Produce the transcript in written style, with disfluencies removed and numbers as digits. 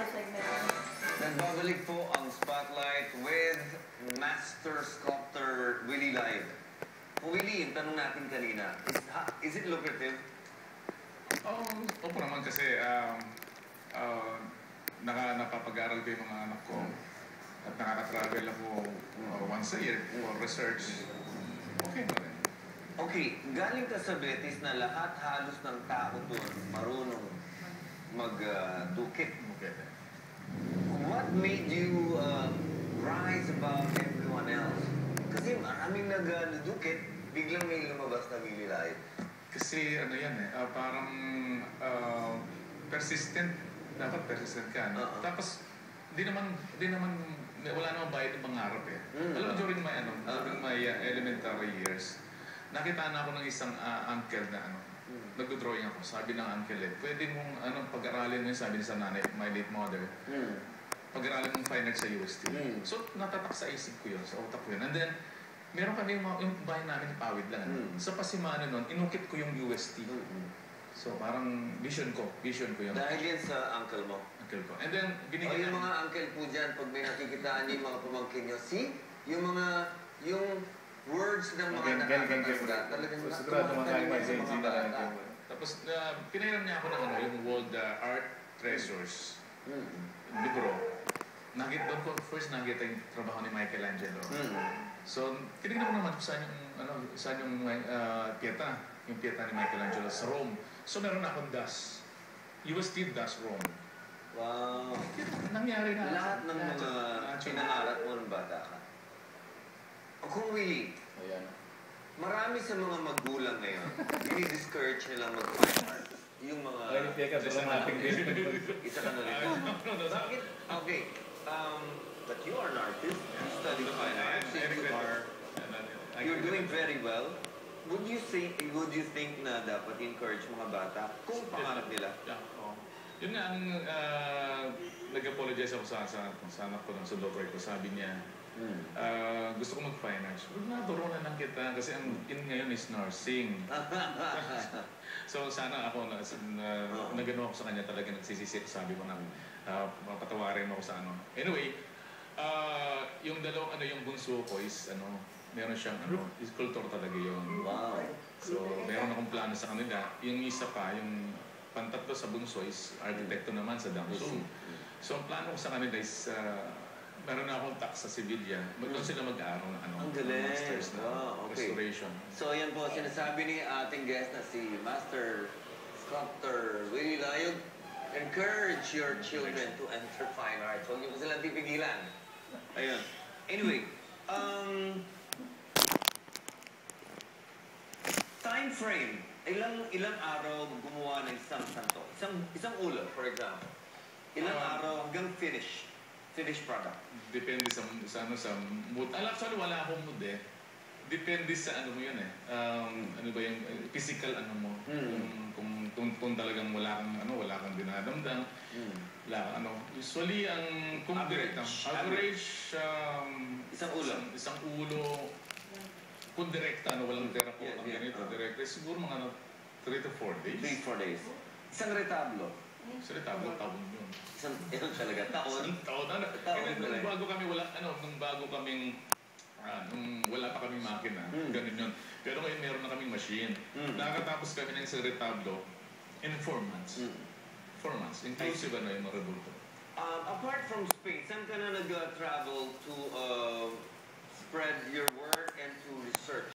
segment. Nagbabalik po ang spotlight with Master Sculptor Willie Live. Willie, yung tanong natin kanina, is it lucrative? Opo naman kasi napapag-aral ko yung mga anak ko at nakaka-travel ako once a year for research. Okay na rin. Okay, galing ka sa Betis na lahat halos ng tao doon marunong mag-dukit. What made you rise above everyone else? Kasi maraming nag-dukit, biglang may lumabas na Willie Live. Kasi ano yan parang persistent. Dapat persistent ka. Tapos, wala namang bayad ng pangarap Alam mo, during my elementary years, nakita na ako ng isang uncle na nag-drawing ako. Sabi ng uncle pwede mong pag-aralin mo yun, sabi niya sa nanay, my late mother, pag-aralin mong fine arts sa UST. So, natatak sa isip ko yun, sa utak ko yun. And then, meron kami yung bahay namin pawid lang. Sa Pasimano nun, inukit ko yung UST. So, parang vision ko yun. Dahil yan sa uncle mo? Uncle ko. And then, binigyan yung mga uncle po dyan, pag may nakikitaan niyo yung mga pamangkin niyo, see? Yung words ng mga nakakatanda. Talagang nakakatanda sa mga bata. Tapos, pinahiram niya ako ng yung World Art Treasures. Libro. Doon ko first nakita yung trabaho ni Michelangelo. So, tinignan ko naman kung saan yung pieta. Yung pieta ni Michelangelo sa Rome. So, meron akong das. UST das Rome. Wow. Nangyari na. Lahat ng mga pinangarap mo ng bata ka. Kung Willie, marami sa mga magulang ngayon, discourage nilang mag-fine art. Yung mga... Isa ka na rin. Bakit? Okay. But you are an artist. You study fine arts. You're doing very well. Would you think na dapat encourage mga bata kung pangarap nila? Yun nga ang nag-apologize ako sa anak ko ng doktor ko. Sabi niya, gusto ko mag-fine arts. Naturunan lang kita kasi ang ngayon is nursing. So sana ako nagano ako sa kanya talaga nagsisisi. Sabi ko na patawarin mo ako sa Anyway, yung dalawang yung bunso ko is meron siyang sculptor talaga yun. Wow. So meron akong plano sa kanila. Yung isa pa, yung pantatlo sa bunso is arkitekto naman sa Damsong. So ang plano ko sa kanila is meron na akong tax sa Sevilla. Doon sila mag-aaral ng masters na restoration. So yan po, sinasabi ni ating guest na si Master Sculptor Willie Layog, encourage your children to enter fine arts. Huwag niyo po silang pipigilan. Ayun. Anyway, time frame. Ilang araw gumawa ng isang santo? Isang ulo, for example. Ilang araw hanggang finished product? Depende sa mood. Actually, wala akong mood Depende sa mo yun ano ba yung physical mo. Kung talagang wala kang dinadamdam. Wala kang Usually, kung average, isang ulo, kung direkta, walang therapy, ganito, direkta, siguro mga 3 to 4 days. 3 to 4 days. Isang retablo. Sa retablo, taon yun. Isang talaga, taon? Taon. Nung wala pa kaming makina, ganun yun. Pero ngayon meron na kaming machine. Nakakatapos kami ng isang retablo in 4 months. 4 months. Inclusive yung mga rebulto. Apart from Spain, saan ka na nag-travel to